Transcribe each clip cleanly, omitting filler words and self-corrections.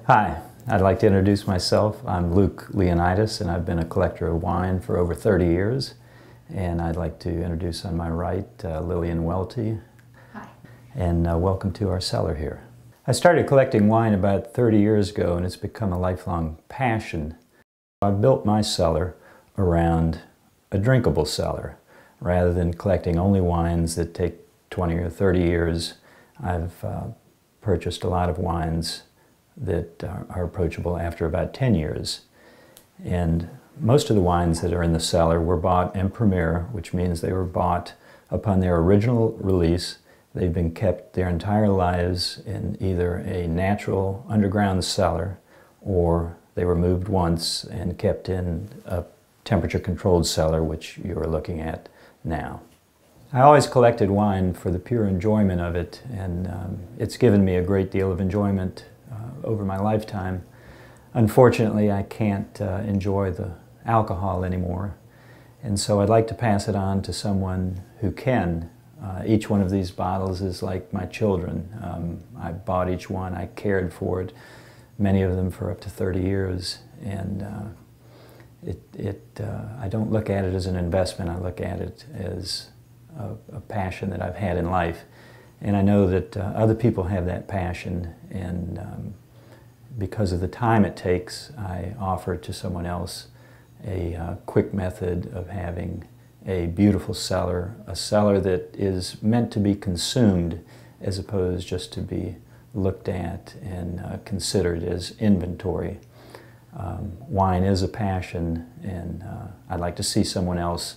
Hi, I'd like to introduce myself. I'm Luke Leonidas, and I've been a collector of wine for over 30 years. And I'd like to introduce on my right Lillian Welty. Hi. And welcome to our cellar here. I started collecting wine about 30 years ago, and it's become a lifelong passion. I've built my cellar around a drinkable cellar. Rather than collecting only wines that take 20 or 30 years, I've purchased a lot of wines that are approachable after about 10 years. And most of the wines that are in the cellar were bought en primeur, which means they were bought upon their original release. They've been kept their entire lives in either a natural underground cellar, or they were moved once and kept in a temperature-controlled cellar, which you are looking at now. I always collected wine for the pure enjoyment of it, and it's given me a great deal of enjoyment over my lifetime. Unfortunately, I can't enjoy the alcohol anymore, and so I'd like to pass it on to someone who can. Each one of these bottles is like my children. I bought each one, I cared for it, many of them for up to 30 years, and I don't look at it as an investment. I look at it as a passion that I've had in life. And I know that other people have that passion, and because of the time it takes, I offer to someone else a quick method of having a beautiful cellar, a cellar that is meant to be consumed as opposed just to be looked at and considered as inventory. Wine is a passion, and I'd like to see someone else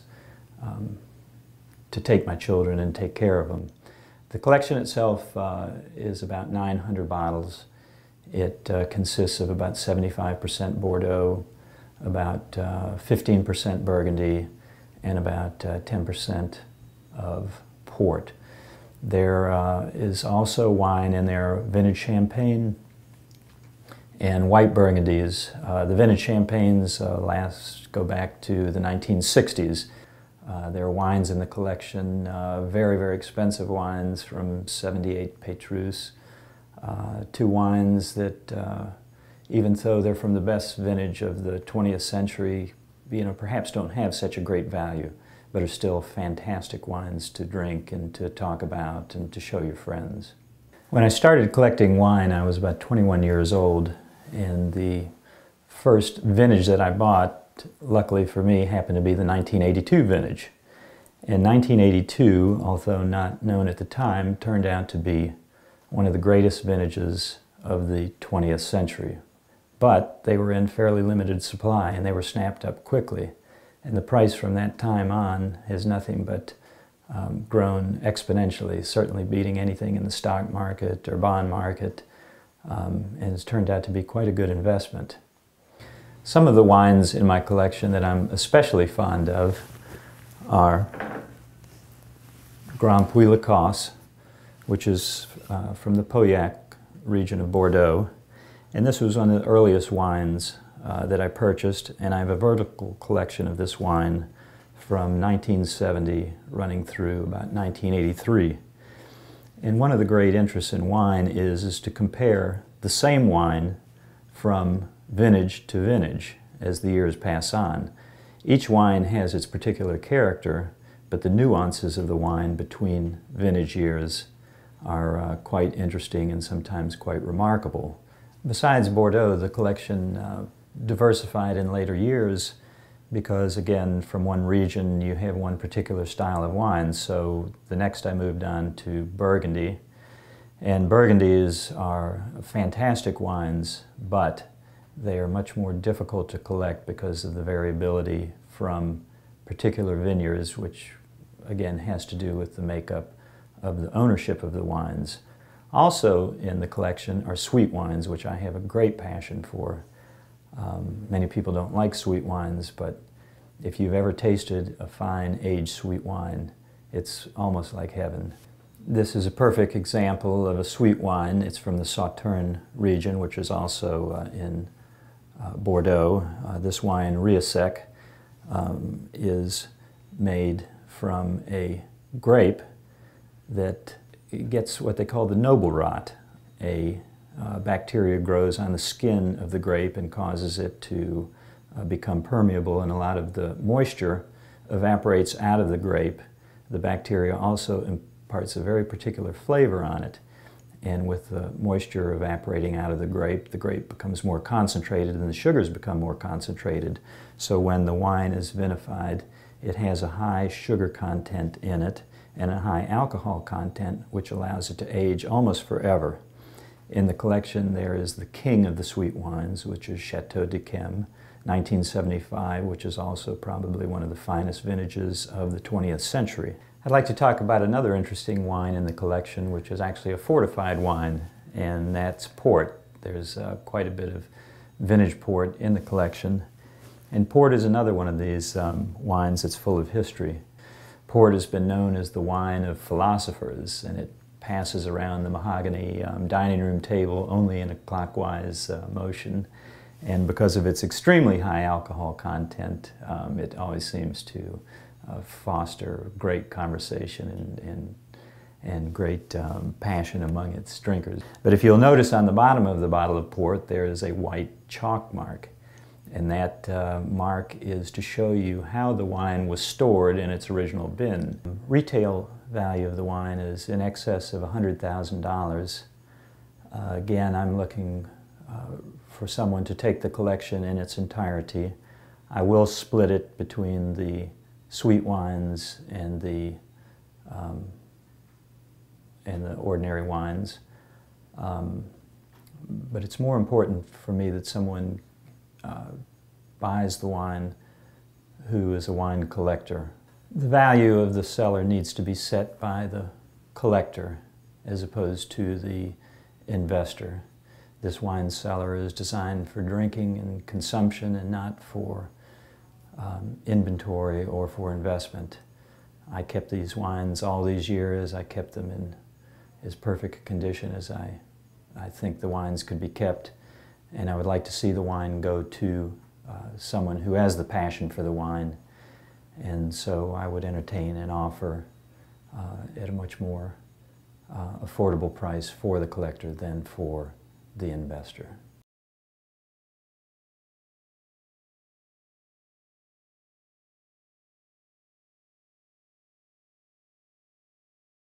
to take my children and take care of them. The collection itself is about 900 bottles. It consists of about 75% Bordeaux, about 15% Burgundy, and about 10% of port. There is also wine in there, vintage champagne and white Burgundies. The vintage champagnes go back to the 1960s. There are wines in the collection, very, very expensive wines from 78 Petrus, to wines that, even though they're from the best vintage of the 20th century, perhaps don't have such a great value, but are still fantastic wines to drink and to talk about and to show your friends. When I started collecting wine, I was about 21 years old, and the first vintage that I bought, luckily for me, happened to be the 1982 vintage. And 1982, although not known at the time, turned out to be one of the greatest vintages of the 20th century. But they were in fairly limited supply, and they were snapped up quickly. And the price from that time on has nothing but grown exponentially, certainly beating anything in the stock market or bond market, and it's turned out to be quite a good investment. Some of the wines in my collection that I'm especially fond of are Grand Puy Lacoste, which is from the Pauillac region of Bordeaux. And this was one of the earliest wines that I purchased, and I have a vertical collection of this wine from 1970 running through about 1983. And one of the great interests in wine is to compare the same wine from vintage to vintage as the years pass on. Each wine has its particular character, but the nuances of the wine between vintage years are quite interesting and sometimes quite remarkable. Besides Bordeaux, the collection diversified in later years because, again, from one region you have one particular style of wine. So the next I moved on to Burgundy, and Burgundies are fantastic wines, but they are much more difficult to collect because of the variability from particular vineyards, which again has to do with the makeup of the ownership of the wines. Also in the collection are sweet wines, which I have a great passion for. Many people don't like sweet wines, but if you've ever tasted a fine aged sweet wine, it's almost like heaven. This is a perfect example of a sweet wine. It's from the Sauternes region, which is also in Bordeaux. This wine, Riesec, is made from a grape that gets what they call the noble rot, a bacteria grows on the skin of the grape and causes it to become permeable, and a lot of the moisture evaporates out of the grape. The bacteria also imparts a very particular flavor on it, and with the moisture evaporating out of the grape becomes more concentrated and the sugars become more concentrated. So when the wine is vinified, it has a high sugar content in it and a high alcohol content, which allows it to age almost forever. In the collection there is the king of the sweet wines, which is Chateau d'Yquem, 1975, which is also probably one of the finest vintages of the 20th century. I'd like to talk about another interesting wine in the collection, which is actually a fortified wine, and that's port. There's quite a bit of vintage port in the collection. And port is another one of these wines that's full of history. Port has been known as the wine of philosophers, and it passes around the mahogany dining room table only in a clockwise motion. And because of its extremely high alcohol content, it always seems to foster great conversation and great passion among its drinkers. But if you'll notice on the bottom of the bottle of port, there is a white chalk mark. And that mark is to show you how the wine was stored in its original bin. Retail value of the wine is in excess of $100,000. Again, I'm looking for someone to take the collection in its entirety. I will split it between the sweet wines and the ordinary wines. But it's more important for me that someone buys the wine who is a wine collector. The value of the cellar needs to be set by the collector as opposed to the investor. This wine cellar is designed for drinking and consumption and not for inventory or for investment. I kept these wines all these years. I kept them in as perfect a condition as I think the wines could be kept, and I would like to see the wine go to someone who has the passion for the wine, and so I would entertain an offer at a much more affordable price for the collector than for the investor.